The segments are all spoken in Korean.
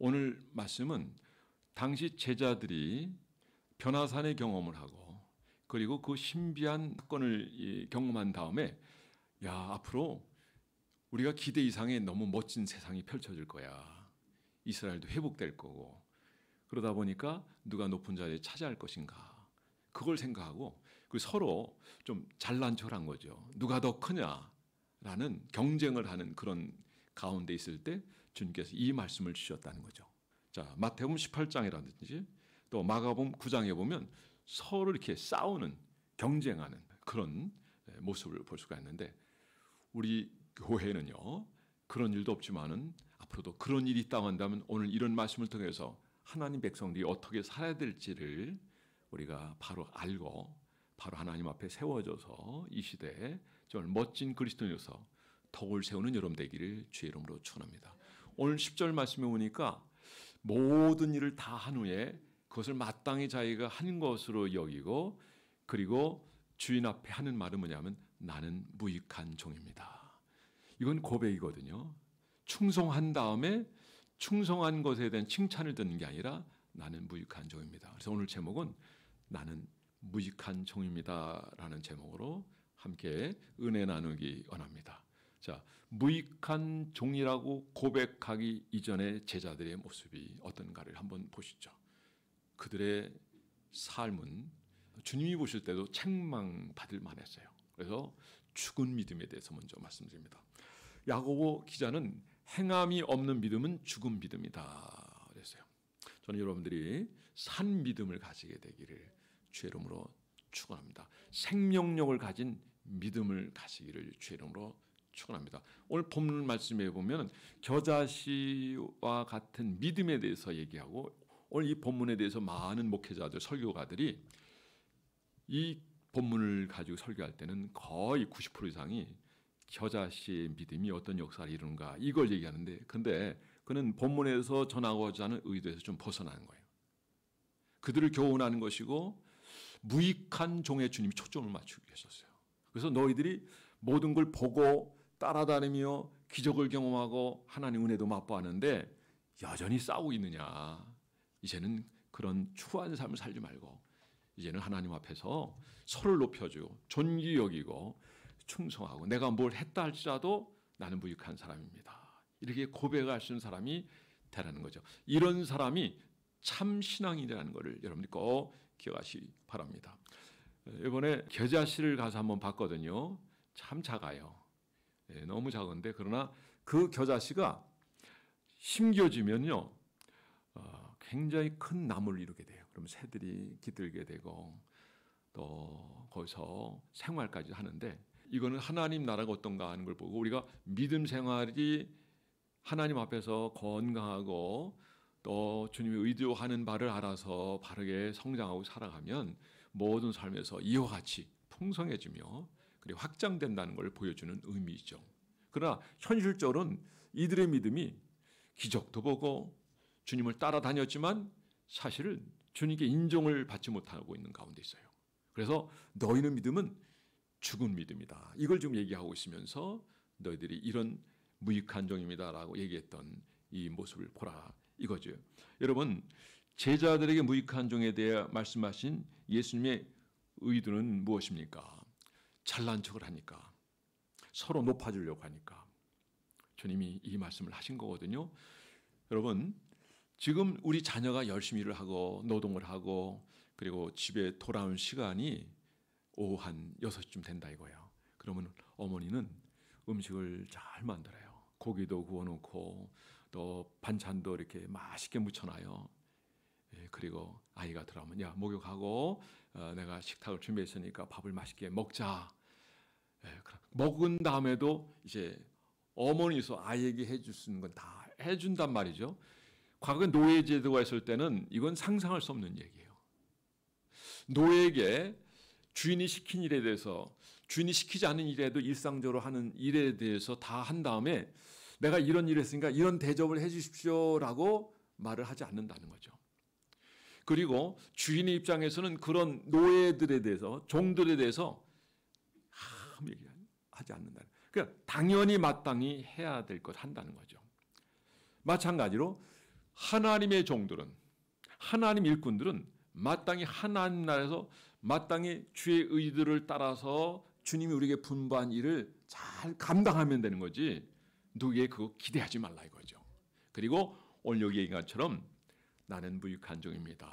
오늘 말씀은 당시 제자들이 변화산의 경험을 하고 그리고 그 신비한 사건을 경험한 다음에 야, 앞으로 우리가 기대 이상의 너무 멋진 세상이 펼쳐질 거야. 이스라엘도 회복될 거고 그러다 보니까 누가 높은 자리에 차지할 것인가 그걸 생각하고 서로 좀 잘난 척을 한 거죠. 누가 더 크냐라는 경쟁을 하는 그런 가운데 있을 때 주님께서 이 말씀을 주셨다는 거죠. 자, 마태복음 18장이라든지 또 마가복음 9장에 보면 서로 이렇게 싸우는 경쟁하는 그런 모습을 볼 수가 있는데 우리 교회는요 그런 일도 없지만은 앞으로도 그런 일이 있다고 한다면 오늘 이런 말씀을 통해서 하나님 백성들이 어떻게 살아야 될지를 우리가 바로 알고 바로 하나님 앞에 세워져서 이 시대에 정말 멋진 그리스도인으로서 덕을 세우는 여러분 되기를 주의 이름으로 축원합니다. 오늘 10절 말씀에 보니까 모든 일을 다 한 후에 그것을 마땅히 자기가 한 것으로 여기고 그리고 주인 앞에 하는 말은 뭐냐면 나는 무익한 종입니다. 이건 고백이거든요. 충성한 다음에 충성한 것에 대한 칭찬을 듣는 게 아니라 나는 무익한 종입니다. 그래서 오늘 제목은 나는 무익한 종입니다라는 제목으로 함께 은혜 나누기 원합니다. 자, 무익한 종이라고 고백하기 이전의 제자들의 모습이 어떤가를 한번 보시죠. 그들의 삶은 주님이 보실 때도 책망받을 만했어요. 그래서 죽은 믿음에 대해서 먼저 말씀드립니다. 야고보 기자는 행함이 없는 믿음은 죽은 믿음이다 그랬어요. 저는 여러분들이 산 믿음을 가지게 되기를 주의 이름으로 축원합니다. 생명력을 가진 믿음을 가지기를 주의 이름으로 축원합니다. 오늘 본문 말씀에 보면 겨자씨와 같은 믿음에 대해서 얘기하고 오늘 이 본문에 대해서 많은 목회자들, 설교가들이 이 본문을 가지고 설교할 때는 거의 90% 이상이 겨자씨의 믿음이 어떤 역사를 이루는가 이걸 얘기하는데 근데 그는 본문에서 전하고자 하는 의도에서 좀 벗어나는 거예요. 그들을 교훈하는 것이고 무익한 종의 주님이 초점을 맞추고 계셨어요. 그래서 너희들이 모든 걸 보고 따라다니며 기적을 경험하고 하나님 은혜도 맛보았는데 여전히 싸우고 있느냐. 이제는 그런 추한 삶을 살지 말고 이제는 하나님 앞에서 서로를 높여주고 존귀 여기고 충성하고 내가 뭘 했다 할지라도 나는 무익한 사람입니다. 이렇게 고백할 수 있는 사람이 되라는 거죠. 이런 사람이 참 신앙이라는 것을 여러분들이 꼭 기억하시기 바랍니다. 이번에 겨자씨를 가서 한번 봤거든요. 참 작아요. 너무 작은데 그러나 그 겨자씨가 심겨지면요 굉장히 큰 나무를 이루게 돼요. 그러면 새들이 깃들게 되고 또 거기서 생활까지 하는데 이거는 하나님 나라가 어떤가 하는 걸 보고 우리가 믿음 생활이 하나님 앞에서 건강하고 또 주님이 의도하는 바를 알아서 바르게 성장하고 살아가면 모든 삶에서 이와 같이 풍성해지며 그리고 확장된다는 걸 보여주는 의미이죠. 그러나 현실적으로는 이들의 믿음이 기적도 보고 주님을 따라다녔지만 사실은 주님께 인정을 받지 못하고 있는 가운데 있어요. 그래서 너희는 믿음은 죽은 믿음이다. 이걸 지금 얘기하고 있으면서 너희들이 이런 무익한 종입니다라고 얘기했던 이 모습을 보라 이거죠. 여러분 제자들에게 무익한 종에 대해 말씀하신 예수님의 의도는 무엇입니까? 잘난 척을 하니까 서로 높아지려고 하니까 주님이 이 말씀을 하신 거거든요. 여러분 지금 우리 자녀가 열심히 일을 하고 노동을 하고 그리고 집에 돌아온 시간이 오후 한 6시쯤 된다 이거예요. 그러면 어머니는 음식을 잘 만들어요. 고기도 구워놓고 또 반찬도 이렇게 맛있게 무쳐놔요. 그리고 아이가 들어오면 야 목욕하고 내가 식탁을 준비했으니까 밥을 맛있게 먹자. 먹은 다음에도 이제 어머니서 아이에게 해줄 수 있는 건 다 해준단 말이죠. 과거 노예 제도가 있을 때는 이건 상상할 수 없는 얘기예요. 노예에게 주인이 시킨 일에 대해서 주인이 시키지 않은 일에도 일상적으로 하는 일에 대해서 다 한 다음에 내가 이런 일을 했으니까 이런 대접을 해 주십시오라고 말을 하지 않는다는 거죠. 그리고 주인의 입장에서는 그런 노예들에 대해서 종들에 대해서 아무 얘기하지 않는다는 거예요. 그러니까 당연히 마땅히 해야 될 것 한다는 거죠. 마찬가지로 하나님의 종들은, 하나님 일꾼들은 마땅히 하나님 나라에서 마땅히 주의 의들을 따라서 주님이 우리에게 분부한 일을 잘 감당하면 되는 거지 누구에게 그거 기대하지 말라 이거죠. 그리고 오늘 여기 얘기한 것처럼 나는 무익한 종입니다.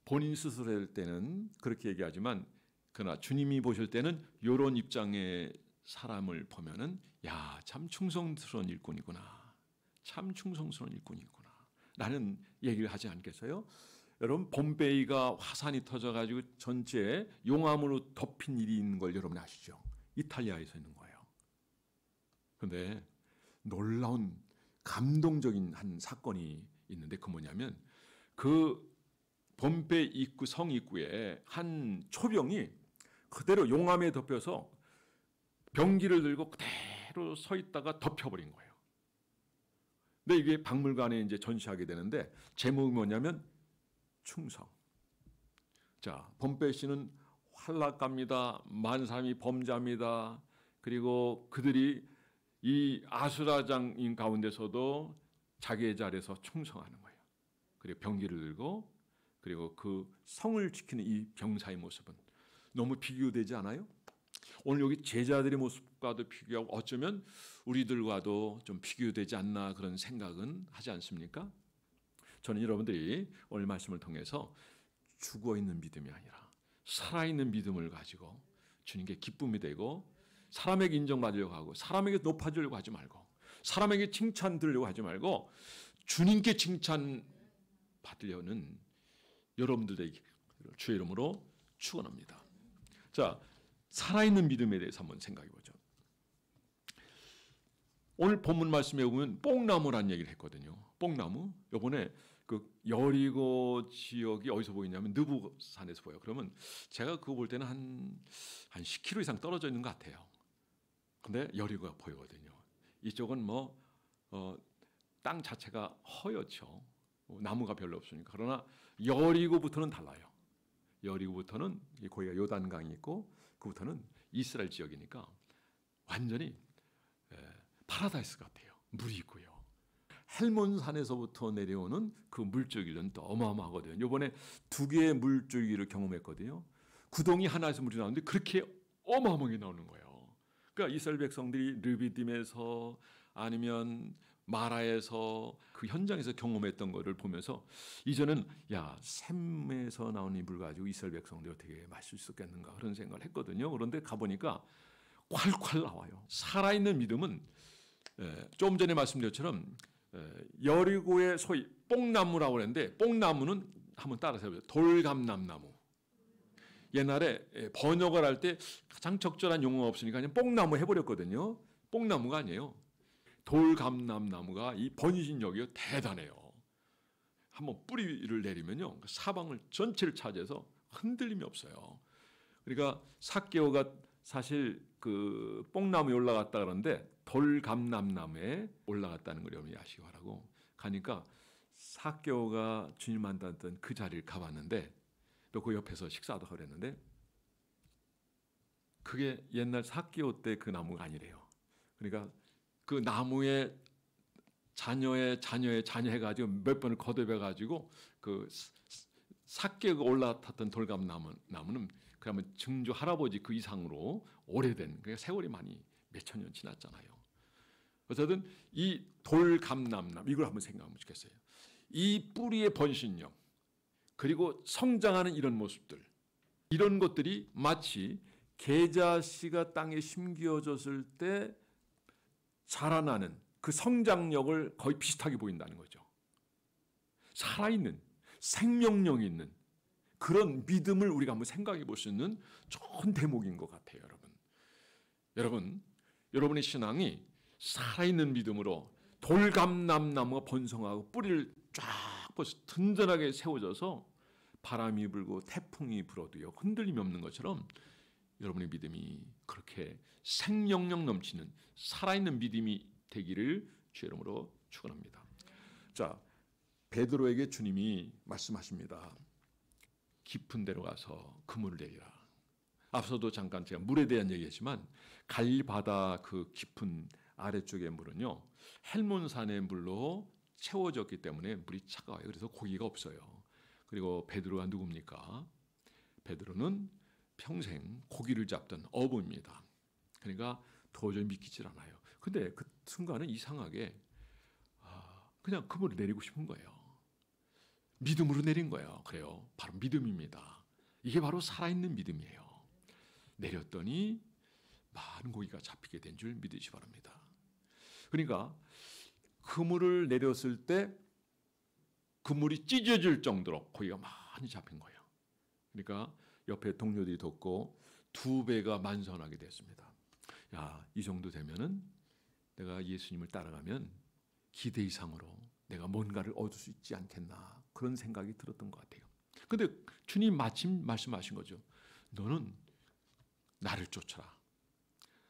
본인 스스로 할 때는 그렇게 얘기하지만 그러나 주님이 보실 때는 이런 입장의 사람을 보면은 야, 참 충성스러운 일꾼이구나. 참 충성스러운 일꾼이구나. 라는 얘기를 하지 않겠어요? 여러분 봄베이가 화산이 터져가지고 전체에 용암으로 덮인 일이 있는 걸 여러분 아시죠? 이탈리아에서 있는 거예요. 그런데 놀라운 감동적인 한 사건이 있는데 그 뭐냐면 그 봄베이 입구 성 입구에 한 초병이 그대로 용암에 덮여서 병기를 들고 그대로 서 있다가 덮여버린 거예요. 근데 이게 박물관에 이제 전시하게 되는데 제목이 뭐냐면 충성. 자, 봄베이 씨는 활락갑니다. 많은 사람이 범죄합니다. 그리고 그들이 이 아수라장인 가운데서도 자기의 자리에서 충성하는 거예요. 그리고 병기를 들고 그리고 그 성을 지키는 이 병사의 모습은 너무 비교되지 않아요? 오늘 여기 제자들의 모습과도 비교하고 어쩌면 우리들과도 좀 비교되지 않나 그런 생각은 하지 않습니까? 저는 여러분들이 오늘 말씀을 통해서 죽어있는 믿음이 아니라 살아있는 믿음을 가지고 주님께 기쁨이 되고 사람에게 인정받으려고 하고 사람에게 높아지려고 하지 말고 사람에게 칭찬 들으려고 하지 말고 주님께 칭찬 받으려는 여러분들에게 주의 이름으로 축원합니다. 자, 살아있는 믿음에 대해서 한번 생각해 보죠. 오늘 본문 말씀에 보면 뽕나무라는 얘기를 했거든요. 뽕나무. 이번에 그 여리고 지역이 어디서 보이냐면 느부산에서 보여요. 그러면 제가 그거 볼 때는 한 10km 이상 떨어져 있는 것 같아요. 근데 여리고가 보이거든요. 이쪽은 땅 자체가 허옇죠. 나무가 별로 없으니까. 그러나 여리고부터는 달라요. 여리고부터는 거기가 요단강이 있고 그부터는 이스라엘 지역이니까 완전히 파라다이스 같아요. 물이 있고요. 헬몬산에서부터 내려오는 그 물줄기는 또 어마어마하거든요. 이번에 2개의 물줄기를 경험했거든요. 구덩이 하나에서 물이 나오는데 그렇게 어마어마하게 나오는 거예요. 그러니까 이스라엘 백성들이 르비딤에서 아니면 마라에서 그 현장에서 경험했던 것을 보면서 이제는 야, 샘에서 나오는 이 물 가지고 이스라엘 백성들이 어떻게 마실 수 있겠는가 그런 생각을 했거든요. 그런데 가보니까 콸콸 나와요. 살아있는 믿음은 좀 전에 말씀드린 것처럼 여리고의 소위 뽕나무라고 하는데 뽕나무는 한번 따라서 해보세요. 돌감람나무. 옛날에 번역을 할 때 가장 적절한 용어가 없으니까 그냥 뽕나무 해버렸거든요. 뽕나무가 아니에요. 돌감람나무가 이 번식력이 대단해요. 한번 뿌리를 내리면요 사방을 전체를 차지해서 흔들림이 없어요. 그러니까 삭개오가 사실 그 뽕나무에 올라갔다 그러는데 돌감람나무에 올라갔다는 걸 여러분이 아시기 바라고 가니까 삭개오가 주님 만났던 그 자리를 가봤는데 또 그 옆에서 식사도 그랬는데 그게 옛날 삭개오 때 그 나무가 아니래요. 그러니까 그 나무에 자녀의 자녀 해가지고 몇 번을 거듭해가지고 그 삭개가 올라탔던 돌감나무는 그러면 증조 할아버지 그 이상으로 오래된 그러니까 세월이 많이 몇천 년 지났잖아요. 어쨌든 이 돌감나무 이걸 한번 생각하면 좋겠어요. 이 뿌리의 번식력 그리고 성장하는 이런 모습들 이런 것들이 마치 계자씨가 땅에 심겨졌을 때 자라나는 그 성장력을 거의 비슷하게 보인다는 거죠. 살아있는 생명력이 있는 그런 믿음을 우리가 한번 생각해 볼 수 있는 좋은 대목인 것 같아요. 여러분의 신앙이 살아있는 믿음으로 돌감람나무가 번성하고 뿌리를 쫙 뻗어서 든든하게 세워져서 바람이 불고 태풍이 불어도요 흔들림이 없는 것처럼 여러분의 믿음이 그렇게 생명력 넘치는 살아있는 믿음이 되기를 주의 이름으로 축원합니다. 자, 베드로에게 주님이 말씀하십니다. 깊은 데로 가서 그물을 내리라. 앞서도 잠깐 제가 물에 대한 얘기했지만 갈릴리 바다 그 깊은 아래쪽의 물은요 헬몬산의 물로 채워졌기 때문에 물이 차가워요. 그래서 고기가 없어요. 그리고 베드로가 누굽니까? 베드로는 평생 고기를 잡던 어부입니다. 그러니까 도저히 믿기질 않아요. 근데 그 순간은 이상하게 그냥 그물을 내리고 싶은 거예요. 믿음으로 내린 거예요. 그래요. 바로 믿음입니다. 이게 바로 살아있는 믿음이에요. 내렸더니 많은 고기가 잡히게 된 줄 믿으시 바랍니다. 그러니까 그물을 내렸을 때 그물이 찢어질 정도로 고기가 많이 잡힌 거예요. 그러니까 옆에 동료들이 돕고 2배가 만선하게 됐습니다. 야, 이 정도 되면은 내가 예수님을 따라가면 기대 이상으로 내가 뭔가를 얻을 수 있지 않겠나 그런 생각이 들었던 것 같아요. 근데 주님 마침 말씀하신 거죠. 너는 나를 쫓아라.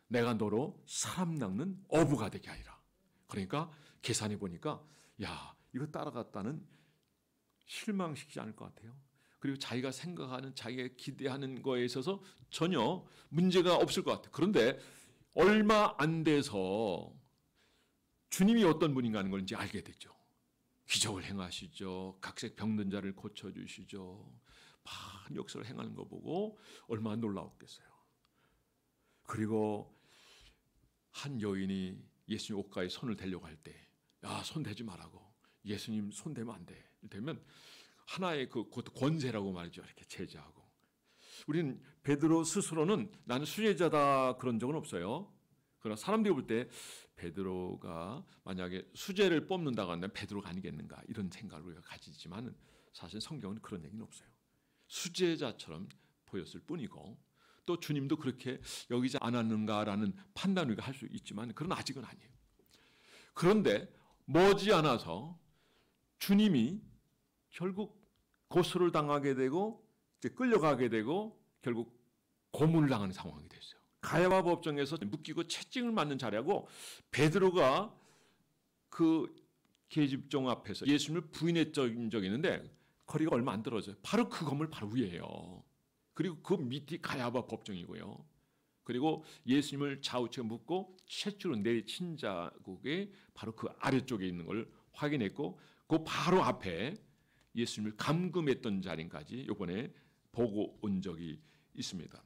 내가 너로 사람 낚는 어부가 되게 하리라. 그러니까 계산해 보니까 야, 이거 따라갔다는 실망시키지 않을 것 같아요. 그리고 자기가 생각하는 자기가 기대하는 거에 있어서 전혀 문제가 없을 것 같아요. 그런데 얼마 안 돼서 주님이 어떤 분인가 하는 걸 이제 알게 되죠. 기적을 행하시죠. 각색 병든 자를 고쳐주시죠. 많은 역사를 행하는 거 보고 얼마나 놀라웠겠어요. 그리고 한 여인이 예수님 옷가에 손을 대려고 할 때, 야, 손 대지 말라고. 예수님 손 대면 안 돼. 되면 하나의 그것도 권세라고 말이죠. 이렇게 제지하고. 우리는 베드로 스스로는 나는 수제자다 그런 적은 없어요. 그러나 사람들이 볼 때 베드로가 만약에 수제를 뽑는다고 한다면 베드로가 아니겠는가 이런 생각을 우리가 가지지만 사실 성경은 그런 얘기는 없어요. 수제자처럼 보였을 뿐이고 또 주님도 그렇게 여기지 않았는가라는 판단을 우리가 할 수 있지만 그건 아직은 아니에요. 그런데 머지않아서 주님이 결국 고소를 당하게 되고 이제 끌려가게 되고 결국 고문을 당하는 상황이 됐어요. 가야바 법정에서 묶이고 채찍을 맞는 자리하고 베드로가 그 계집종 앞에서 예수님을 부인했던 적이 있는데 거리가 얼마 안 떨어져요. 바로 그 건물 바로 위에요. 그리고 그 밑이 가야바 법정이고요. 그리고 예수님을 좌우측에 묶고 채찍으로 내친 자국의 바로 그 아래쪽에 있는 걸 확인했고 그 바로 앞에 예수님을 감금했던 자리까지 이번에 보고 온 적이 있습니다.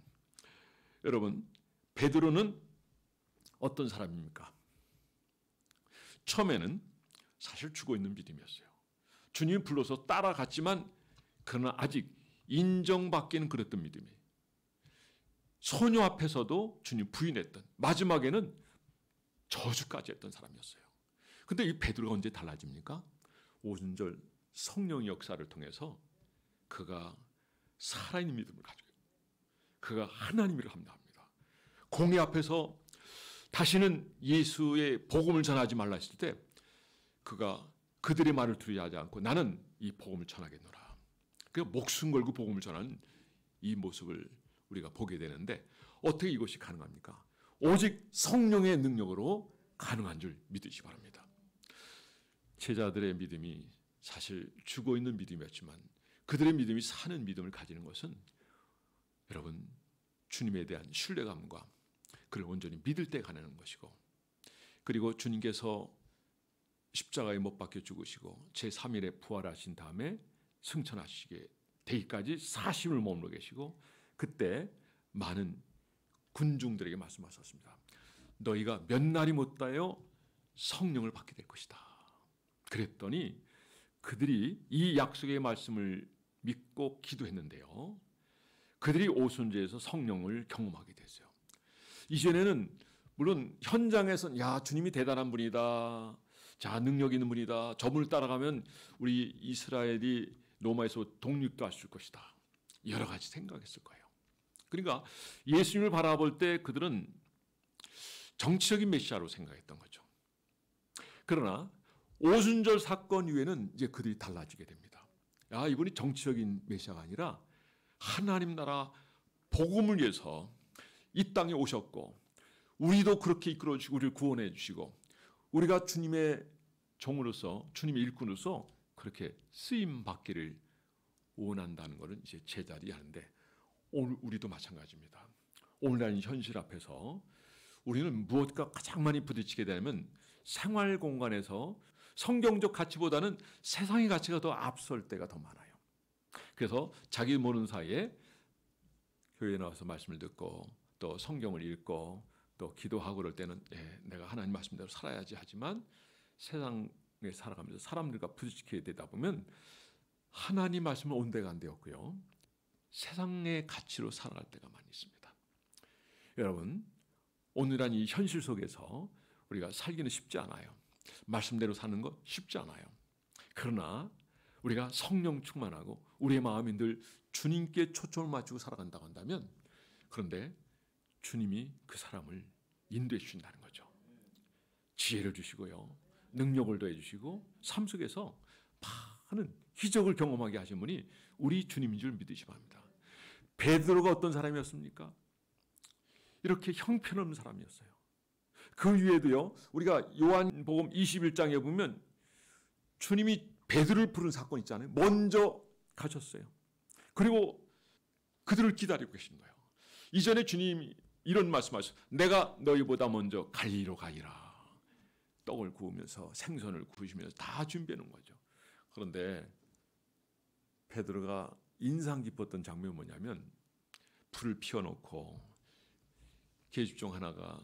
여러분, 베드로는 어떤 사람입니까? 처음에는 사실 죽어있는 믿음이었어요. 주님이 불러서 따라갔지만 그러나 아직 인정받기는 그랬던 믿음이에요. 소녀 앞에서도 주님 부인했던, 마지막에는 저주까지 했던 사람이었어요. 근데 이 베드로가 언제 달라집니까? 오순절 성령의 역사를 통해서 그가 살아있는 믿음을 가지고 그가 하나님을 합당합니다. 공회 앞에서 다시는 예수의 복음을 전하지 말라 했을 때 그가 그들의 말을 두려워하지 않고 나는 이 복음을 전하겠노라. 그 목숨 걸고 복음을 전하는 이 모습을 우리가 보게 되는데 어떻게 이것이 가능합니까? 오직 성령의 능력으로 가능한 줄 믿으시기 바랍니다. 제자들의 믿음이 사실 죽어있는 믿음이었지만 그들의 믿음이 사는 믿음을 가지는 것은 여러분 주님에 대한 신뢰감과 그를 온전히 믿을 때 가능한 것이고 그리고 주님께서 십자가에 못 박혀 죽으시고 제3일에 부활하신 다음에 승천하시게 되기까지 40을 머물러 계시고 그때 많은 군중들에게 말씀하셨습니다. 너희가 몇 날이 못하여 성령을 받게 될 것이다. 그랬더니 그들이 이 약속의 말씀을 믿고 기도했는데요. 그들이 오순절에서 성령을 경험하게 됐어요. 이전에는 물론 현장에서는 야 주님이 대단한 분이다. 자 능력 있는 분이다. 저분을 따라가면 우리 이스라엘이 로마에서 독립도 할 수 있을 것이다. 여러 가지 생각했을 거예요. 그러니까 예수님을 바라볼 때 그들은 정치적인 메시아로 생각했던 거죠. 그러나 오순절 사건 이후에는 이제 그들이 달라지게 됩니다. 야, 이분이 정치적인 메시아가 아니라 하나님 나라 복음을 위해서 이 땅에 오셨고 우리도 그렇게 이끌어 주시고 우리를 구원해 주시고 우리가 주님의 종으로서 주님의 일꾼으로서 그렇게 쓰임 받기를 원한다는 것은 이제 제자들이 하는데 오늘 우리도 마찬가지입니다. 오늘날 현실 앞에서 우리는 무엇과 가장 많이 부딪히게 되면 생활 공간에서 성경적 가치보다는 세상의 가치가 더 앞설 때가 더 많아요. 그래서 자기 모르는 사이에 교회에 나와서 말씀을 듣고 또 성경을 읽고 또 기도하고 그럴 때는 내가 하나님 말씀대로 살아야지 하지만 세상에 살아가면서 사람들과 부딪히게 되다 보면 하나님 말씀을 온데가 안 되었고요. 세상의 가치로 살아갈 때가 많이 있습니다. 여러분, 오늘날 이 현실 속에서 우리가 살기는 쉽지 않아요. 말씀대로 사는 거 쉽지 않아요. 그러나 우리가 성령 충만하고 우리의 마음이 늘 주님께 초점을 맞추고 살아간다고 한다면, 그런데 주님이 그 사람을 인도해 주신다는 거죠. 지혜를 주시고요, 능력을 더해 주시고 삶 속에서 많은 기적을 경험하게 하신 분이 우리 주님인 줄 믿으시 바랍니다. 베드로가 어떤 사람이었습니까? 이렇게 형편없는 사람이었어요. 그 위에도요, 우리가 요한복음 21장에 보면 주님이 베드로를 부른 사건 있잖아요. 먼저 가셨어요. 그리고 그들을 기다리고 계신 거예요. 이전에 주님이 이런 말씀하셨어요. 내가 너희보다 먼저 갈리로 가리라. 떡을 구우면서 생선을 구우시면서 다 준비해 놓은 거죠. 그런데 베드로가 인상 깊었던 장면이 뭐냐면, 불을 피워놓고 계집 중 하나가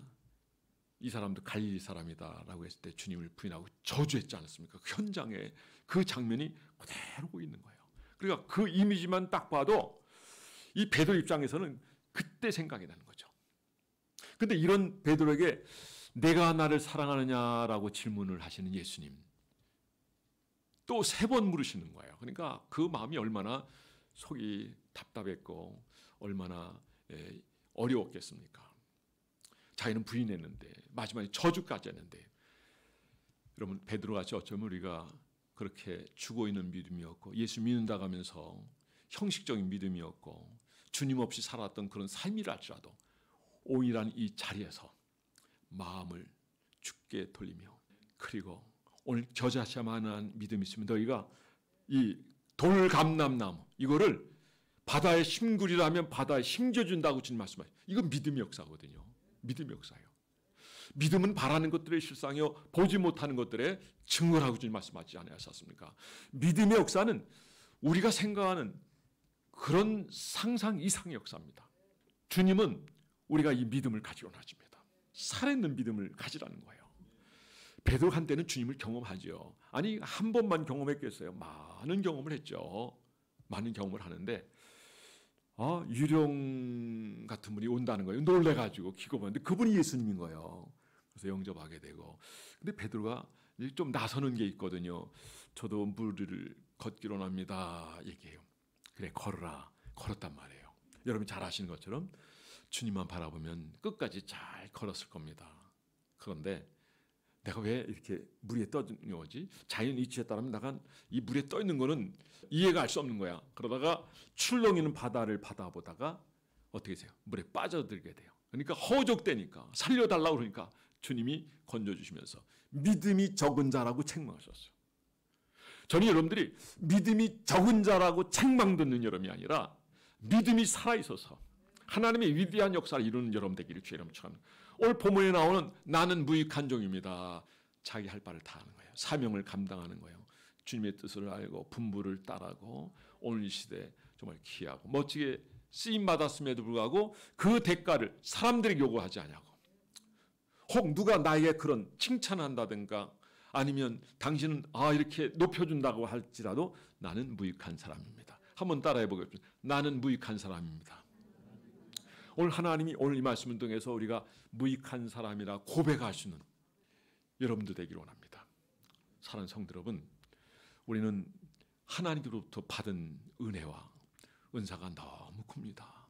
이 사람도 갈릴리 사람이다라고 했을 때 주님을 부인하고 저주했지 않았습니까? 그 현장에 그 장면이 그대로 보이는 거예요. 그러니까 그 이미지만 딱 봐도 이 베드로 입장에서는 그때 생각이 나는 거죠. 근데 이런 베드로에게 내가 나를 사랑하느냐라고 질문을 하시는 예수님, 또 3번 물으시는 거예요. 그러니까 그 마음이 얼마나 속이 답답했고 얼마나 어려웠겠습니까? 자기는 부인했는데 마지막에 저주까지 했는데, 여러분, 베드로같이 어쩌면 우리가 그렇게 죽어있는 믿음이었고 예수 믿는다고 하면서 형식적인 믿음이었고 주님 없이 살았던 그런 삶이라 할지라도 오일한 이 자리에서 마음을 주께 돌리며, 그리고 오늘 겨자씨만한 믿음이 있으면 너희가 이 돌감람나무 이거를 바다에 심굴이라면 바다에 심겨준다고 주님 말씀하세요. 이건 믿음의 역사거든요. 믿음의 역사예요. 믿음은 바라는 것들의 실상이요 보지 못하는 것들의 증거라고 주님 말씀하지 않으셨습니까? 믿음의 역사는 우리가 생각하는 그런 상상 이상의 역사입니다. 주님은 우리가 이 믿음을 가지고 나십니다. 살아있는 믿음을 가지라는 거예요. 베드로 한때는 주님을 경험하죠. 아니, 한 번만 경험했겠어요? 많은 경험을 했죠. 많은 경험을 하는데 유령 같은 분이 온다는 거예요. 놀래가지고 기겁하는데 그분이 예수님인 거예요. 그래서 영접하게 되고. 근데 베드로가 좀 나서는 게 있거든요. 저도 물을 걷기로 합니다. 얘기해요. 그래, 걸어라. 걸었단 말이에요. 여러분 잘 아시는 것처럼 주님만 바라보면 끝까지 잘 걸었을 겁니다. 그런데 내가 왜 이렇게 물에 떠있는 거지? 자연 이치에 따르면 내가 이 물에 떠 있는 거는 이해가 할 수 없는 거야. 그러다가 출렁이는 바다를 바라보다가 어떻게 되세요? 물에 빠져들게 돼요. 그러니까 허우적대니까 살려달라고 그러니까 주님이 건져주시면서 믿음이 적은 자라고 책망하셨어요. 저는 여러분들이 믿음이 적은 자라고 책망 듣는 여러분이 아니라 믿음이 살아있어서 하나님의 위대한 역사를 이루는 여러분 되기를 주의 이름으로 축원합니다. 오늘 본문에 나오는 나는 무익한 종입니다. 자기 할 바를 다 하는 거예요. 사명을 감당하는 거예요. 주님의 뜻을 알고 분부를 따르고 오늘 이 시대에 정말 귀하고 멋지게 쓰임받았음에도 불구하고 그 대가를 사람들에게 요구하지 않냐고. 혹 누가 나에게 그런 칭찬한다든가 아니면 당신은 이렇게 높여준다고 할지라도 나는 무익한 사람입니다. 한번 따라해 보겠습니다. 나는 무익한 사람입니다. 오늘 하나님이 오늘 이 말씀을 통해서 우리가 무익한 사람이라 고백할 수 있는 여러분도 되기를 원합니다. 사랑하는 성도 여러분, 우리는 하나님으로부터 받은 은혜와 은사가 너무 큽니다.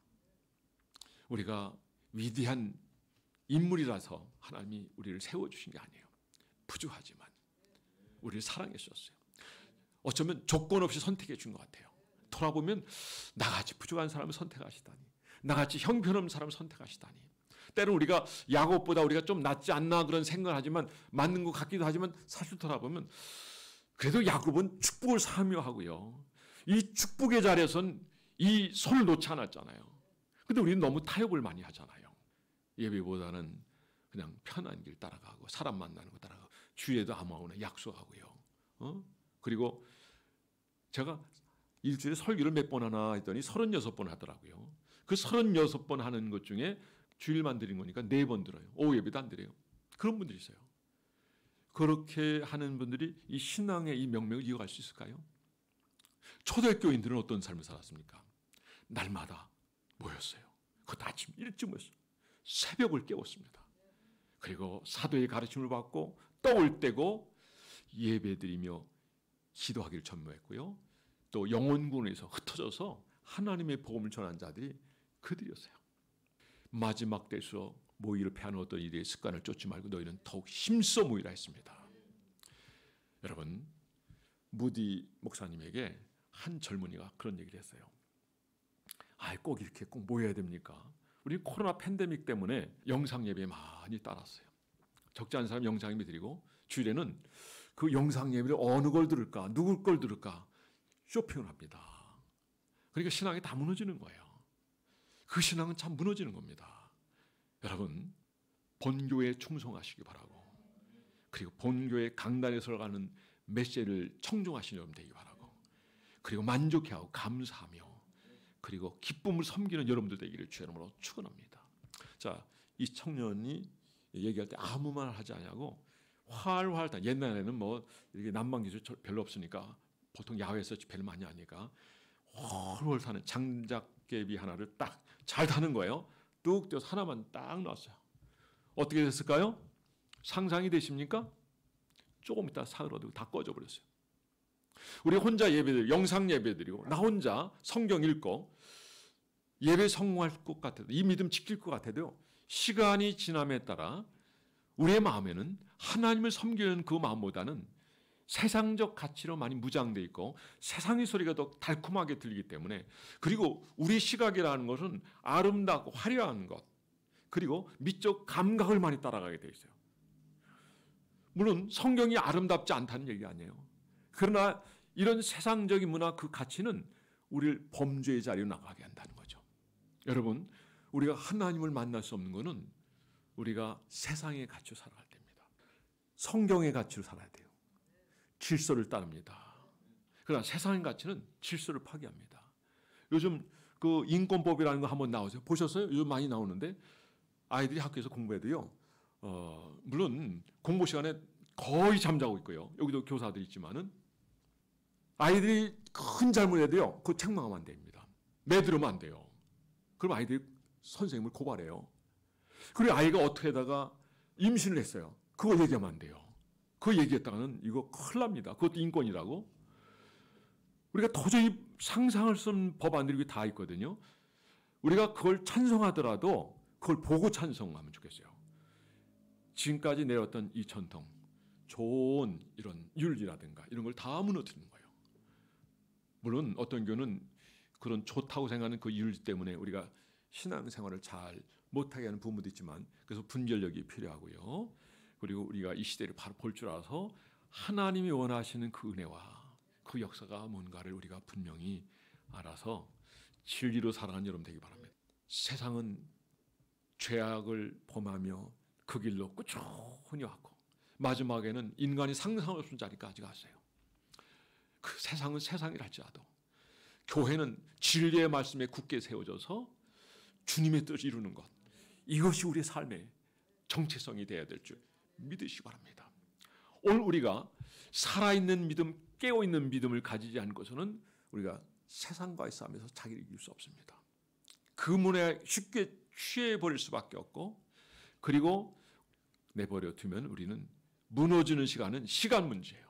우리가 위대한 인물이라서 하나님이 우리를 세워주신 게 아니에요. 부족하지만 우리를 사랑해 주셨어요. 어쩌면 조건 없이 선택해 준 것 같아요. 돌아보면 나같이 부족한 사람을 선택하시다니, 나같이 형편없는 사람을 선택하시다니. 때로 우리가 야곱보다 우리가 좀 낫지 않나 그런 생각을 하지만 맞는 것 같기도 하지만 사실 돌아보면 그래도 야곱은 축복을 사묘하고요. 이 축복의 자리에선 이 손을 놓지 않았잖아요. 근데 우리는 너무 타협을 많이 하잖아요. 예배보다는 그냥 편한 길 따라가고 사람 만나는 거 따라가고 주에도 아무거나 약속하고요. 그리고 제가 일주일에 설교를 몇 번 하나 했더니 36번 하더라고요. 그 36번 하는 것 중에 주일만 드린 거니까 4번 들어요. 오후 예배도 안 드려요. 그런 분들이 있어요. 그렇게 하는 분들이 이 신앙의 이 명맥을 이어갈 수 있을까요? 초대교인들은 어떤 삶을 살았습니까? 날마다 모였어요. 그것도 아침 일찍 모였어요. 새벽을 깨웠습니다. 그리고 사도의 가르침을 받고 떡을 떼고 예배드리며 기도하기를 전무했고요. 또 영혼군에서 흩어져서 하나님의 복음을 전한 자들이 그들이었어요. 마지막 때수록 모이를 패하는 어떤 이들의 습관을 쫓지 말고 너희는 더욱 힘써 모이라 했습니다. 여러분, 무디 목사님에게 한 젊은이가 그런 얘기를 했어요. 꼭 이렇게 꼭 모여야 됩니까? 우리 코로나 팬데믹 때문에 영상 예배에 많이 따랐어요. 적지 않은 사람 영상 예배 드리고 주일에는 그 영상 예배를 어느 걸 들을까, 누굴 걸 들을까 쇼핑을 합니다. 그러니까 신앙이 다 무너지는 거예요. 그 신앙은 참 무너지는 겁니다. 여러분, 본교회에 충성하시기 바라고, 그리고 본교회 강단에 서가는 메시지를 청중하시는 여러분 되기 바라고, 그리고 만족해하고 감사하며 그리고 기쁨을 섬기는 여러분들 되기를 주의 이름으로 축원합니다. 자, 이 청년이 얘기할 때 아무 말 하지 않냐고 활활 다. 옛날에는 뭐 이렇게 난방 기술 별로 없으니까 보통 야외에서 집회를 많이 하니까 활활 타는 장작개비 하나를 딱 잘 타는 거예요. 뚝 떼서 하나만 딱 놨어요. 어떻게 됐을까요? 상상이 되십니까? 조금 있다 사그러들고 다 꺼져 버렸어요. 우리 혼자 예배드리고 영상 예배드리고 나 혼자 성경 읽고 예배 성공할 것 같아도, 이 믿음 지킬 것 같아도요, 시간이 지남에 따라 우리의 마음에는 하나님을 섬기는 그 마음보다는 세상적 가치로 많이 무장되어 있고 세상의 소리가 더 달콤하게 들리기 때문에, 그리고 우리 시각이라는 것은 아름답고 화려한 것, 그리고 미적 감각을 많이 따라가게 되어 있어요. 물론 성경이 아름답지 않다는 얘기 아니에요. 그러나 이런 세상적인 문화 그 가치는 우리를 범죄의 자리로 나가게 한다는 거죠. 여러분, 우리가 하나님을 만날 수 없는 것은 우리가 세상의 가치로 살아갈 때입니다. 성경의 가치로 살아야 돼요. 질서를 따릅니다. 그러나 세상의 가치는 질서를 파괴합니다. 요즘 그 인권법이라는 거 한번 나오세요. 보셨어요? 요즘 많이 나오는데 아이들이 학교에서 공부해도요. 물론 공부 시간에 거의 잠자고 있고요. 여기도 교사들 있지만은 아이들이 큰 잘못해도요. 그 책망하면 안 됩니다. 매들으면 안 돼요. 그럼 아이들이 선생님을 고발해요. 그리고 아이가 어떻게 하다가 임신을 했어요. 그거 얘기하면 안 돼요. 그거 얘기했다가는 이거 큰일 납니다. 그것도 인권이라고. 우리가 도저히 상상할 수 없는 법안들이 다 있거든요. 우리가 그걸 찬성하더라도 그걸 보고 찬성하면 좋겠어요. 지금까지 내렸던 이 전통, 좋은 이런 윤리라든가 이런 걸 다 무너뜨리는 거예요. 물론 어떤 교는 그런 좋다고 생각하는 그 윤리 때문에 우리가 신앙생활을 잘 못하게 하는 부분도 있지만, 그래서 분별력이 필요하고요. 그리고 우리가 이 시대를 바로 볼 줄 알아서 하나님이 원하시는 그 은혜와 그 역사가 뭔가를 우리가 분명히 알아서 진리로 살아가는 여러분 되기 바랍니다. 세상은 죄악을 범하며 그 길로 꾸준히 왔고 마지막에는 인간이 상상할 수 없는 자리까지 갔어요. 그 세상은 세상이랄지라도 교회는 진리의 말씀에 굳게 세워져서 주님의 뜻을 이루는 것, 이것이 우리의 삶의 정체성이 되어야 될 줄 믿으시기 바랍니다. 오늘 우리가 살아있는 믿음, 깨어있는 믿음을 가지지 않고서는 우리가 세상과의 싸움에서 자기를 이길 수 없습니다. 그 문에 쉽게 취해버릴 수밖에 없고, 그리고 내버려 두면 우리는 무너지는 시간은 시간 문제예요.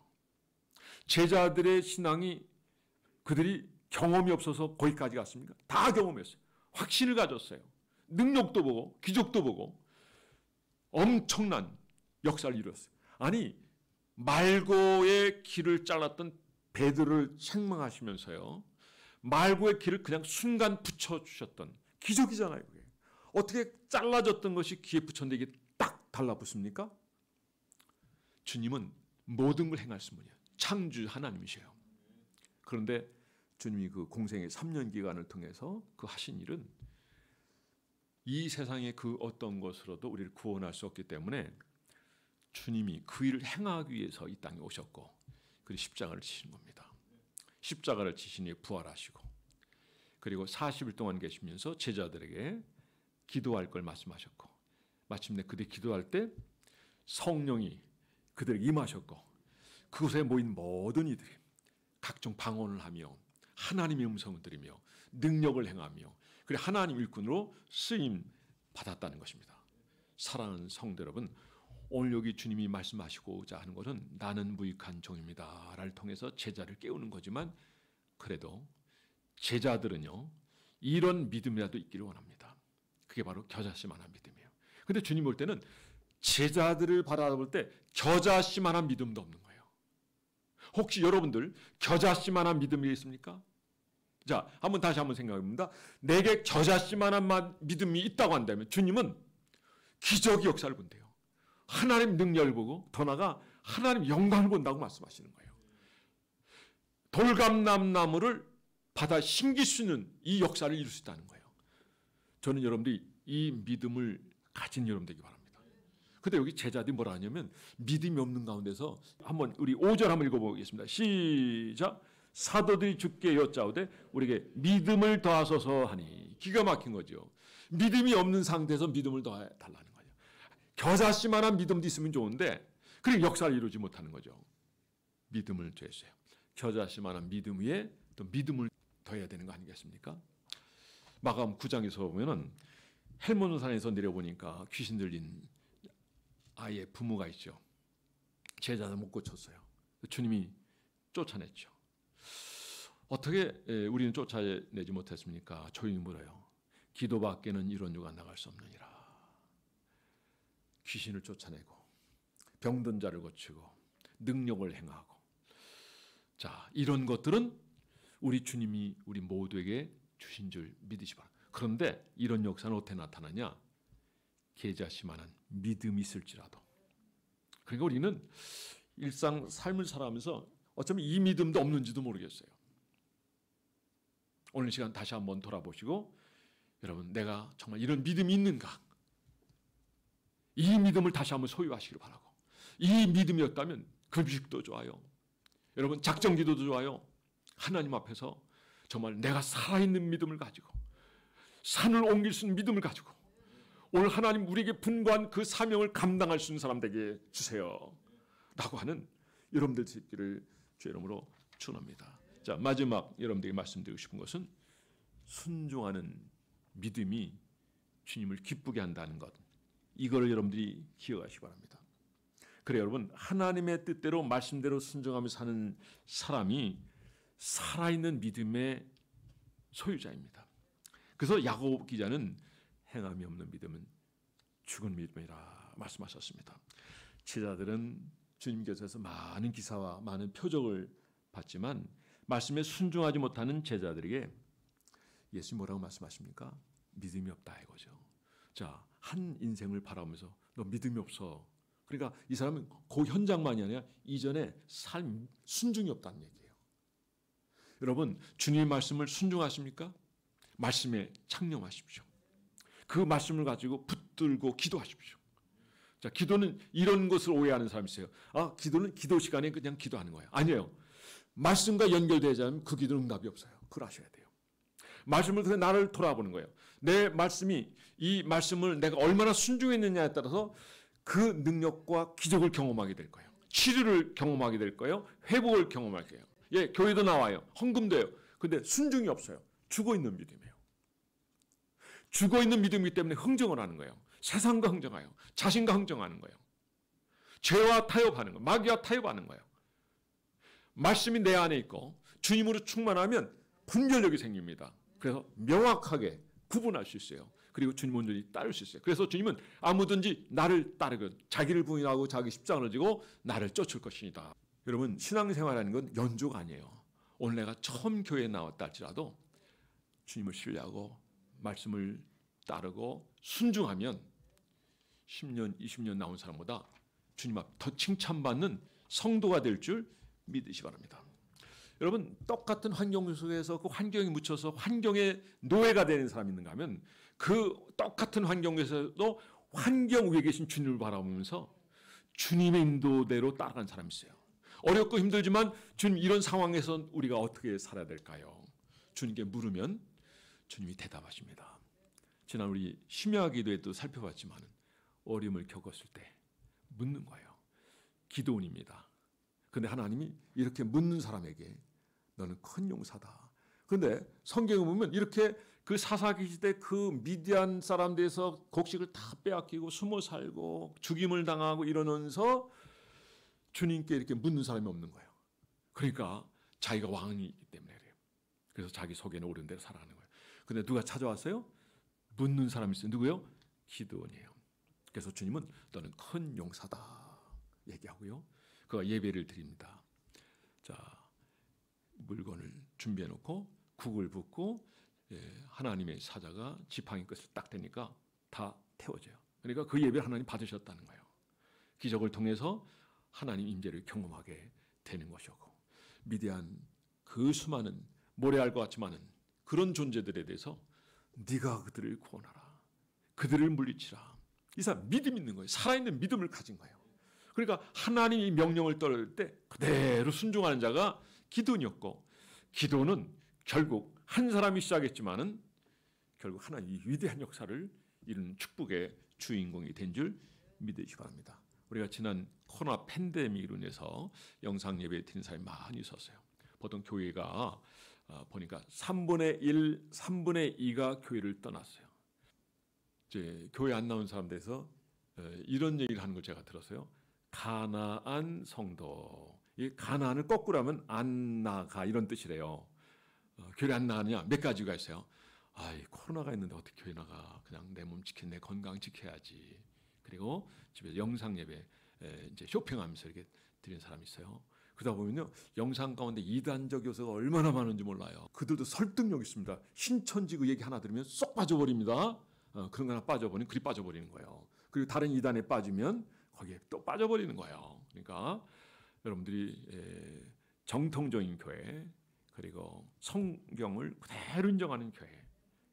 제자들의 신앙이 그들이 경험이 없어서 거기까지 갔습니까? 다 경험했어요. 확신을 가졌어요. 능력도 보고 기적도 보고 엄청난 역사를 이뤘어요. 아니, 말고의 길을 잘랐던 베드로를 책망하시면서요, 말고의 길을 그냥 순간 붙여주셨던 기적이잖아요. 그게. 어떻게 잘라졌던 것이 귀에 붙였는데 이게 딱 달라붙습니까? 주님은 모든 걸 행하신 분이에요. 창주 하나님이셔요. 그런데 주님이 그 공생의 3년 기간을 통해서 그 하신 일은 이 세상의 그 어떤 것으로도 우리를 구원할 수 없기 때문에 주님이 그 일을 행하기 위해서 이 땅에 오셨고, 그리고 십자가를 지신 겁니다. 십자가를 지시니 부활하시고 그리고 40일 동안 계시면서 제자들에게 기도할 걸 말씀하셨고 마침내 그들이 기도할 때 성령이 그들에게 임하셨고 그곳에 모인 모든 이들이 각종 방언을 하며 하나님의 음성을 들으며 능력을 행하며 그리고 하나님 일꾼으로 쓰임 받았다는 것입니다. 사랑하는 성도 여러분, 오늘 여기 주님이 말씀하시고자 하는 것은 나는 무익한 종입니다 를 통해서 제자를 깨우는 거지만 그래도 제자들은요 이런 믿음이라도 있기를 원합니다. 그게 바로 겨자씨만한 믿음이에요. 근데 주님 볼 때는 제자들을 바라볼 때 겨자씨만한 믿음도 없는 거예요. 혹시 여러분들 겨자씨만한 믿음이 있습니까? 자, 다시 한번 생각해봅니다. 내게 겨자씨만한 믿음이 있다고 한다면 주님은 기적의 역사를 본대요. 하나님 능력을 보고 더 나아가 하나님 영광을 본다고 말씀하시는 거예요. 돌감람나무를 바다 심길 수 있는 이 역사를 이룰 수 있다는 거예요. 저는 여러분들이 이 믿음을 가진 여러분 되기 바랍니다. 근데 여기 제자들이 뭐라 하냐면 믿음이 없는 가운데서 한번 우리 5절 한번 읽어보겠습니다. 시작. 사도들이 주께 여짜오되 우리에게 믿음을 더하소서 하니. 기가 막힌 거죠. 믿음이 없는 상태에서 믿음을 더해달라는 거예요. 겨자씨만한 믿음도 있으면 좋은데 그리고 역사를 이루지 못하는 거죠. 믿음을 더해주세요. 겨자씨만한 믿음 위에 또 믿음을 더해야 되는 거 아니겠습니까? 마가음 9장에서 보면은 헬몬산에서 내려보니까 귀신 들린 아이의 부모가 있죠. 제자도 못 고쳤어요. 주님이 쫓아냈죠. 어떻게 우리는 쫓아내지 못했습니까? 조용히 물어요. 기도밖에는 이런 유가 나갈 수 없느니라. 귀신을 쫓아내고 병든 자를 고치고 능력을 행하고 자 이런 것들은 우리 주님이 우리 모두에게 주신 줄 믿으시 바랍니다. 그런데 이런 역사는 어떻게 나타나냐? 겨자씨만한 믿음이 있을지라도. 그러니까 우리는 일상 삶을 살아가면서 어쩌면 이 믿음도 없는지도 모르겠어요. 오늘 시간 다시 한번 돌아보시고 여러분 내가 정말 이런 믿음이 있는가? 이 믿음을 다시 한번 소유하시길 바라고 이 믿음이었다면 금식도 좋아요. 여러분 작정기도도 좋아요. 하나님 앞에서 정말 내가 살아있는 믿음을 가지고 산을 옮길 수 있는 믿음을 가지고 오늘 하나님 우리에게 분고한 그 사명을 감당할 수 있는 사람 되게 주세요 라고 하는 여러분들 있기를 주의 이름으로 축원합니다. 자 마지막 여러분들에게 말씀드리고 싶은 것은 순종하는 믿음이 주님을 기쁘게 한다는 것 이거를 여러분들이 기억하시기 바랍니다. 그래 여러분 하나님의 뜻대로 말씀대로 순종하며 사는 사람이 살아있는 믿음의 소유자입니다. 그래서 야고보 기자는 행함이 없는 믿음은 죽은 믿음이라 말씀하셨습니다. 제자들은 주님께서 많은 기사와 많은 표적을 봤지만 말씀에 순종하지 못하는 제자들에게 예수님 뭐라고 말씀하십니까? 믿음이 없다 이거죠. 자, 한 인생을 바라보면서 너 믿음이 없어. 그러니까 이 사람은 그 현장만이 아니라 이전에 삶 순종이 없다는 얘기예요. 여러분 주님의 말씀을 순종하십니까? 말씀에 창념하십시오. 그 말씀을 가지고 붙들고 기도하십시오. 자, 기도는 이런 것을 오해하는 사람이 있어요. 아, 기도는 기도 시간에 그냥 기도하는 거예요. 아니에요. 말씀과 연결되지 않으면 그 기도는 응답이 없어요. 그걸 아셔야 돼요. 말씀을 통해 나를 돌아보는 거예요. 내 말씀이 이 말씀을 내가 얼마나 순종했느냐에 따라서 그 능력과 기적을 경험하게 될 거예요. 치료를 경험하게 될 거예요. 회복을 경험할 거예요. 예, 교회도 나와요. 헌금도 해요. 근데 순종이 없어요. 죽어있는 믿음이에요. 죽어있는 믿음이기 때문에 흥정을 하는 거예요. 세상과 흥정해요. 자신과 흥정하는 거예요. 죄와 타협하는 거예요. 마귀와 타협하는 거예요. 말씀이 내 안에 있고 주님으로 충만하면 분별력이 생깁니다. 그래서 명확하게 구분할 수 있어요. 그리고 주님 온전히 따를 수 있어요. 그래서 주님은 아무든지 나를 따르고 자기를 부인하고 자기 십자가를 지고 나를 쫓을 것이니다. 여러분 신앙생활하는 건 연조가 아니에요. 오늘 내가 처음 교회에 나왔다 할지라도 주님을 신뢰하고 말씀을 따르고 순종하면 10년, 20년 나온 사람보다 주님 앞 더 칭찬받는 성도가 될 줄 믿으시기 바랍니다. 여러분 똑같은 환경 속에서 그 환경에 묻혀서 환경의 노예가 되는 사람이 있는가 하면 그 똑같은 환경에서도 환경 위에 계신 주님을 바라보면서 주님의 인도대로 따라가는 사람이 있어요. 어렵고 힘들지만 주님 이런 상황에서 우리가 어떻게 살아야 될까요? 주님께 물으면 주님이 대답하십니다. 지난 우리 심야 기도에도 살펴봤지만 어려움을 겪었을 때 묻는 거예요. 기도원입니다. 그런데 하나님이 이렇게 묻는 사람에게 너는 큰 용사다. 그런데 성경에 보면 이렇게 그 사사기시대 그 미디안 사람들에서 곡식을 다 빼앗기고 숨어 살고 죽임을 당하고 이러면서 주님께 이렇게 묻는 사람이 없는 거예요. 그러니까 자기가 왕이기 때문에 그래요. 그래서 자기 속에는 옳은 대로 살아가는 거예요. 그런데 누가 찾아왔어요? 묻는 사람이 있어요. 누구요? 기드온이에요. 그래서 주님은 너는 큰 용사다 얘기하고요. 그가 예배를 드립니다. 자, 물건을 준비해 놓고 국을 붓고 하나님의 사자가 지팡이 끝을 딱 대니까 다 태워져요. 그러니까 그 예배를 하나님 받으셨다는 거예요. 기적을 통해서 하나님 임재를 경험하게 되는 것이고, 미디안 그 수많은 모래알과 같지만은 그런 존재들에 대해서 네가 그들을 구원하라, 그들을 물리치라. 이 사람 믿음 있는 거예요. 살아있는 믿음을 가진 거예요. 그러니까 하나님이 명령을 떨을 때 그대로 순종하는 자가 기드온이었고, 기드온은 결국 한 사람이 시작했지만은 결국 하나님이 위대한 역사를 이루는 축복의 주인공이 된 줄 믿으시기 바랍니다. 우리가 지난 코로나 팬데믹으로 인해서 영상 예배 드리는 사람이 많이 있었어요. 보통 교회가 보니까 3분의 1, 3분의 2가 교회를 떠났어요. 이제 교회 안 나온 사람들에서 이런 얘기를 하는 걸 제가 들었어요. 가나안 성도. 이 가나안을 거꾸로 하면 안 나가 이런 뜻이래요. 교회 안 나가느냐? 몇 가지가 있어요. 아이, 코로나가 있는데 어떻게 교회 나가? 그냥 내 몸 지켜, 내 건강 지켜야지. 그리고 집에서 영상 예배 이제 쇼핑하면서 이렇게 드리는 사람이 있어요. 그러다 보면요, 영상 가운데 이단적 요소가 얼마나 많은지 몰라요. 그들도 설득력 있습니다. 신천지 그 얘기 하나 들으면 쏙 빠져버립니다. 그런 거 하나 빠져버리면 그리 빠져버리는 거예요. 그리고 다른 이단에 빠지면 거기에 또 빠져버리는 거예요. 그러니까 여러분들이 정통적인 교회, 그리고 성경을 그대로 인정하는 교회,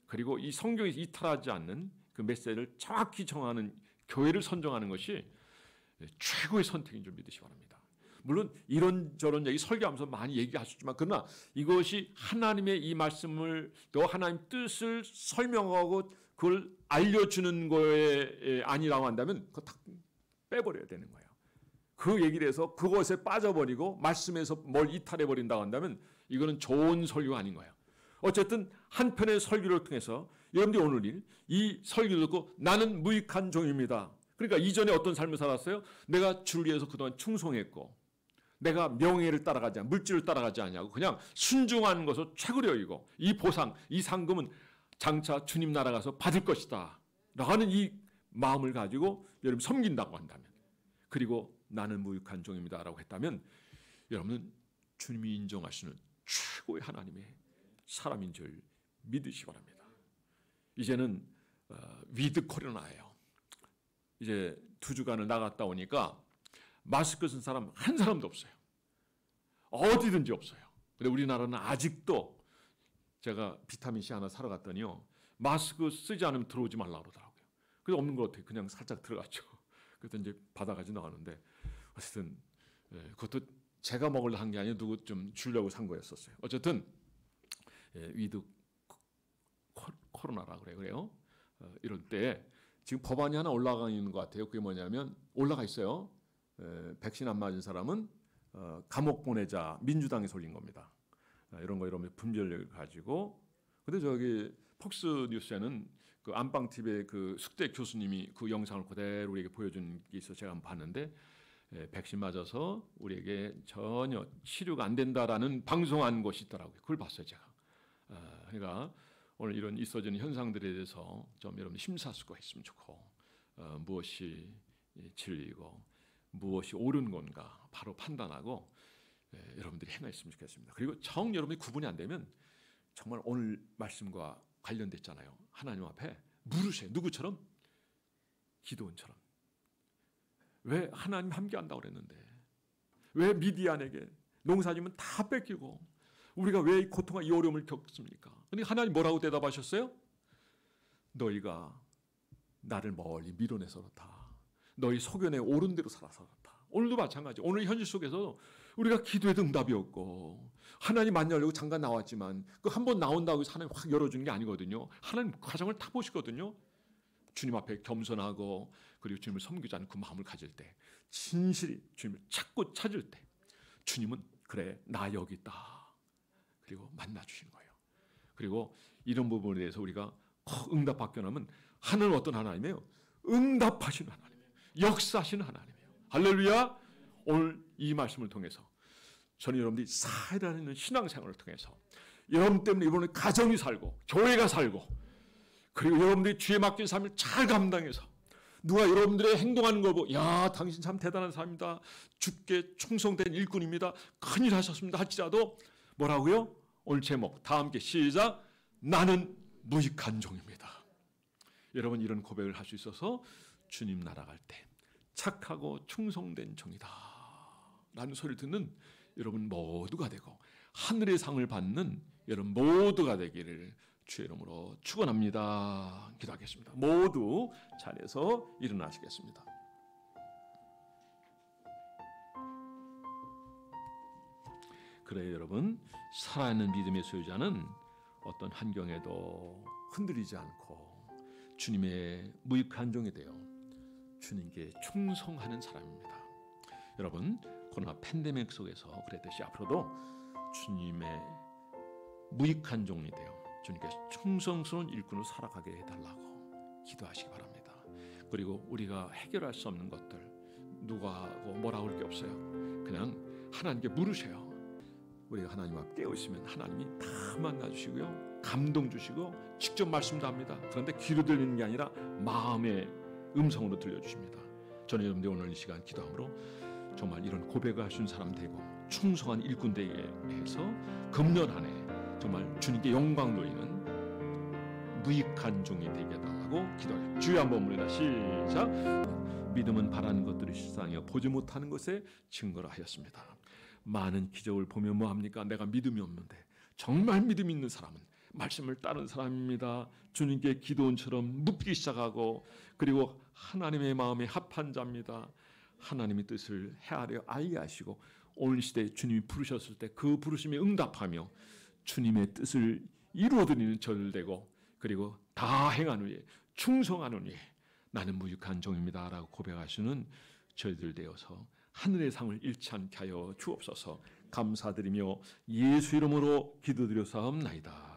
그리고 이 성경에서 이탈하지 않는 그 메시지를 정확히 정하는 교회를 선정하는 것이 최고의 선택인 줄 믿으시기 바랍니다. 물론 이런저런 얘기 설교하면서 많이 얘기하셨지만, 그러나 이것이 하나님의 이 말씀을 또 하나님 뜻을 설명하고 그걸 알려주는 거에 아니라고 한다면 그거 다 빼버려야 되는 거예요. 그 얘기를 해서 그것에 빠져버리고 말씀에서 뭘 이탈해버린다고 한다면 이거는 좋은 설교가 아닌 거예요. 어쨌든 한편의 설교를 통해서 여러분들이 오늘 이 설교를 듣고 나는 무익한 종입니다. 그러니까 이전에 어떤 삶을 살았어요? 내가 주를 위해서 그동안 충성했고, 내가 명예를 따라가지 않고 물질을 따라가지 않냐고 그냥 순종하는 것을 최고로 여기고, 이 보상, 이 상금은 장차 주님 나라 가서 받을 것이다 라는 이 마음을 가지고 여러분 섬긴다고 한다면, 그리고 나는 무익한 종입니다 라고 했다면, 여러분은 주님이 인정하시는 최고의 하나님의 사람인 줄 믿으시기 바랍니다. 이제는 위드 코로나예요. 이제 2주간을 나갔다 오니까 마스크 쓴 사람 한 사람도 없어요. 어디든지 없어요. 근데 우리나라는 아직도, 제가 비타민C 하나 사러 갔더니요, 마스크 쓰지 않으면 들어오지 말라 그러더라고요. 그래서 없는 것 같아요. 그냥 살짝 들어갔죠. 그래서 이제 받아가지고 나가는데, 어쨌든 그것도 제가 먹으려고 한 게 아니라 누구 좀 주려고 산 거였었어요. 어쨌든 위드 코로나라고 그래요. 이럴 때 지금 법안이 하나 올라가 있는 것 같아요. 그게 뭐냐면, 올라가 있어요. 백신 안 맞은 사람은 감옥 보내자, 민주당에서 올린 겁니다. 이런 거 여러분의 분별력을 가지고. 근데 저기 폭스 뉴스에는 그 안방 TV의 그 숙대 교수님이 그 영상을 그대로 우리에게 보여준 게 있어 제가 한번 봤는데, 백신 맞아서 우리에게 전혀 치료가 안 된다라는 방송한 것이 있더라고요. 그걸 봤어요, 제가. 그러니까 오늘 이런 있어지는 현상들에 대해서 좀 여러분 심사숙고했으면 좋고, 무엇이 진리고 무엇이 옳은 건가 바로 판단하고 여러분들이 행하였으면 좋겠습니다. 그리고 정 여러분이 구분이 안 되면 정말 오늘 말씀과 관련됐잖아요. 하나님 앞에 물으세요. 누구처럼? 기드온처럼. 왜 하나님 함께 한다고 그랬는데, 왜 미디안에게 농사지면 다 뺏기고 우리가 왜 이 고통과 이 어려움을 겪습니까? 근데 하나님 뭐라고 대답하셨어요? 너희가 나를 멀리 밀어내서 그렇다. 너희 소견에 옳은 대로 살아서 그렇다. 오늘도 마찬가지. 오늘 현실 속에서 우리가 기도해도 응답이 없고 하나님 만나려고 잠깐 나왔지만 그 한 번 나온다고 해서 하나님 확 열어주는 게 아니거든요. 하나님 과정을 다 보시거든요. 주님 앞에 겸손하고 그리고 주님을 섬기지 않는 그 마음을 가질 때, 진실히 주님을 찾고 찾을 때 주님은 그래 나 여기 있다 그리고 만나주시는 거예요. 그리고 이런 부분에 대해서 우리가 응답받게 나면 하나님은 어떤 하나님이에요? 응답하시는 하나님이에요. 역사하시는 하나님이에요. 할렐루야. 오늘 이 말씀을 통해서 저는 여러분들이 살아가는 신앙생활을 통해서 여러분 때문에 이번에 가정이 살고 교회가 살고 그리고 여러분들이 주에 맡긴 삶을 잘 감당해서 누가 여러분들의 행동하는 걸 보고 야 당신 참 대단한 사람이다. 주께 충성된 일꾼입니다. 큰일 하셨습니다. 할지라도 뭐라고요? 오늘 제목 다 함께 시작. 나는 무익한 종입니다. 여러분 이런 고백을 할 수 있어서 주님 나라갈 때 착하고 충성된 종이다 라는 소리를 듣는 여러분 모두가 되고 하늘의 상을 받는 여러분 모두가 되기를 주의 이름으로 축원합니다. 기도하겠습니다. 모두 자리에서 일어나시겠습니다. 그래요 여러분, 살아있는 믿음의 소유자는 어떤 환경에도 흔들리지 않고 주님의 무익한 종이 되어 주님께 충성하는 사람입니다. 여러분 코로나 팬데믹 속에서 그랬듯이 앞으로도 주님의 무익한 종이 되어 주님께 충성스러운 일꾼으로 살아가게 해달라고 기도하시기 바랍니다. 그리고 우리가 해결할 수 없는 것들 누가 뭐라고 할 게 없어요. 그냥 하나님께 물으세요. 우리가 하나님 앞에 깨우시면 하나님이 다 만나주시고요. 감동 주시고 직접 말씀도 합니다. 그런데 귀로 들리는 게 아니라 마음의 음성으로 들려주십니다. 저는 여러분들 오늘 이 시간 기도함으로 정말 이런 고백을 하신 사람 되고 충성한 일꾼 되게 해서 금년 한 해 정말 주님께 영광 돌리는 무익한 종이 되게 해달라고 기도해요. 주여 한번 부르다 시작. 믿음은 바라는 것들이 실상이요 보지 못하는 것에 증거라 하였습니다. 많은 기적을 보면 뭐합니까? 내가 믿음이 없는데 정말 믿음 있는 사람은 말씀을 따르는 사람입니다. 주님께 기도원처럼 묻기 시작하고 그리고 하나님의 마음에 합한 자입니다. 하나님의 뜻을 헤아려 알게 하시고 오늘 시대에 주님이 부르셨을 때 그 부르심에 응답하며 주님의 뜻을 이루어드리는 저들 되고 그리고 다 행한 후에 충성하는 후에 나는 무익한 종입니다 라고 고백하시는 저희들 되어서 하늘의 상을 잃지 않게 하여 주옵소서. 감사드리며 예수 이름으로 기도드려 사옵나이다.